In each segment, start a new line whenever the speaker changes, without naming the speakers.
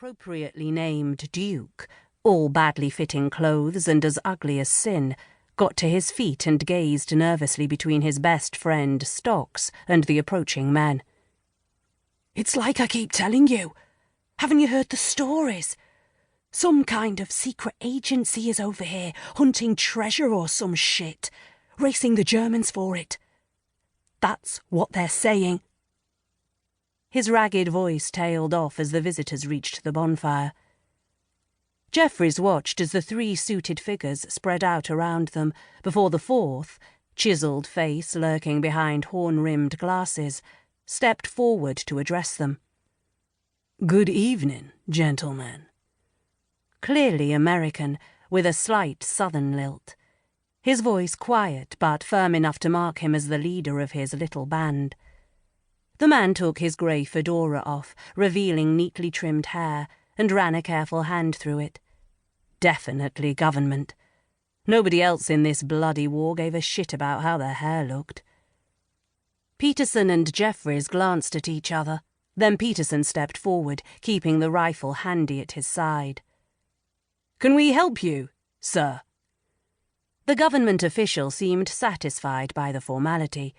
appropriately named Duke, all badly fitting clothes and as ugly as sin, got to his feet and gazed nervously between his best friend, Stocks, and the approaching men.
"It's like I keep telling you. Haven't you heard the stories? Some kind of secret agency is over here, hunting treasure or some shit, racing the Germans for it. That's what they're saying."
His ragged voice tailed off as the visitors reached the bonfire. Jeffries watched as the three suited figures spread out around them before the fourth, chiselled face lurking behind horn-rimmed glasses, stepped forward to address them.
"Good evening, gentlemen."
Clearly American, with a slight southern lilt. His voice quiet but firm enough to mark him as the leader of his little band. The man took his grey fedora off, revealing neatly trimmed hair, and ran a careful hand through it. Definitely government. Nobody else in this bloody war gave a shit about how their hair looked. Peterson and Jeffries glanced at each other. Then Peterson stepped forward, keeping the rifle handy at his side.
"Can we help you, sir?"
The government official seemed satisfied by the formality.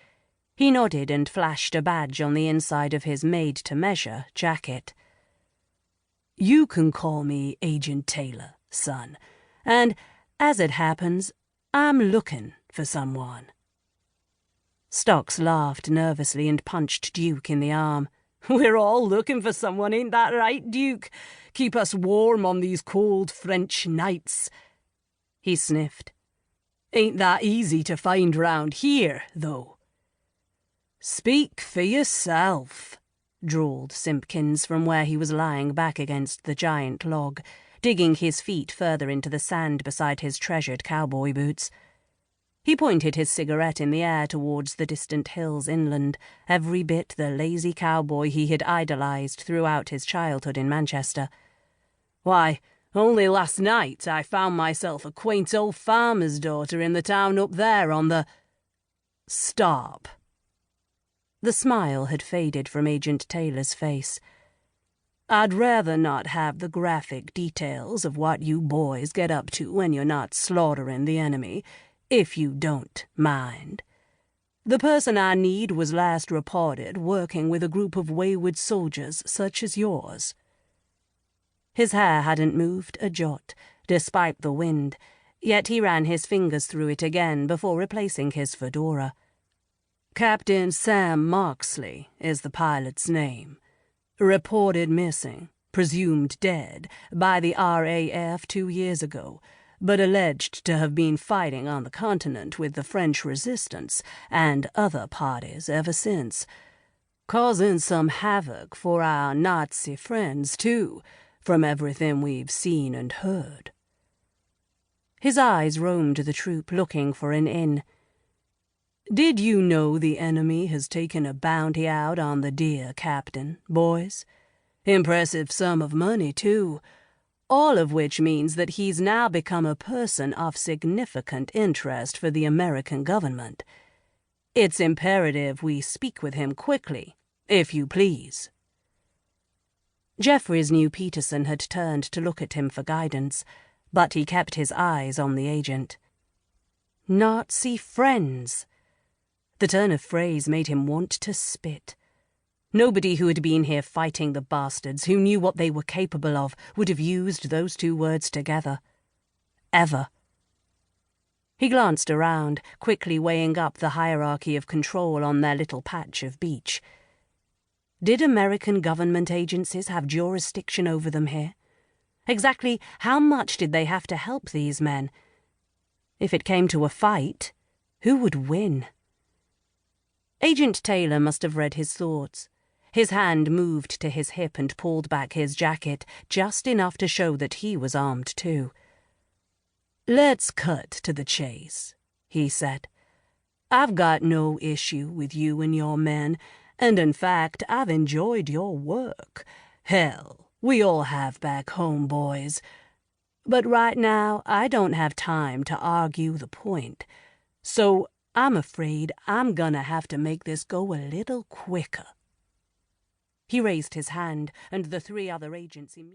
He nodded and flashed a badge on the inside of his made-to-measure jacket.
"You can call me Agent Taylor, son, and, as it happens, I'm looking for someone."
Stocks laughed nervously and punched Duke in the arm.
"We're all looking for someone, ain't that right, Duke? Keep us warm on these cold French nights."
He sniffed.
"Ain't that easy to find round here, though." "Speak for yourself," drawled Simpkins from where he was lying back against the giant log, digging his feet further into the sand beside his treasured cowboy boots. He pointed his cigarette in the air towards the distant hills inland, every bit the lazy cowboy he had idolized throughout his childhood in Manchester. "Why, only last night I found myself a quaint old farmer's daughter in the town up there on the—" "Stop."
The smile had faded from Agent Taylor's face.
"I'd rather not have the graphic details of what you boys get up to when you're not slaughtering the enemy, if you don't mind. The person I need was last reported working with a group of wayward soldiers such as yours."
His hair hadn't moved a jot, despite the wind, yet he ran his fingers through it again before replacing his fedora.
"Captain Sam Moxley is the pilot's name. Reported missing, presumed dead, by the RAF 2 years ago, but alleged to have been fighting on the continent with the French resistance and other parties ever since, causing some havoc for our Nazi friends, too, from everything we've seen and heard."
His eyes roamed the troop, looking for an in.
"Did you know the enemy has taken a bounty out on the dear captain, boys? Impressive sum of money, too. All of which means that he's now become a person of significant interest for the American government. It's imperative we speak with him quickly, if you please."
Jeffries knew Peterson had turned to look at him for guidance, but he kept his eyes on the agent. Nazi friends. The turn of phrase made him want to spit. Nobody who had been here fighting the bastards, who knew what they were capable of, would have used those two words together. Ever. He glanced around, quickly weighing up the hierarchy of control on their little patch of beach. Did American government agencies have jurisdiction over them here? Exactly how much did they have to help these men? If it came to a fight, who would win? Agent Taylor must have read his thoughts. His hand moved to his hip and pulled back his jacket, just enough to show that he was armed too.
"Let's cut to the chase," he said. "I've got no issue with you and your men, and in fact I've enjoyed your work. Hell, we all have back home, boys. But right now I don't have time to argue the point, so I'm afraid I'm gonna have to make this go a little quicker."
He raised his hand, and the three other agents immediately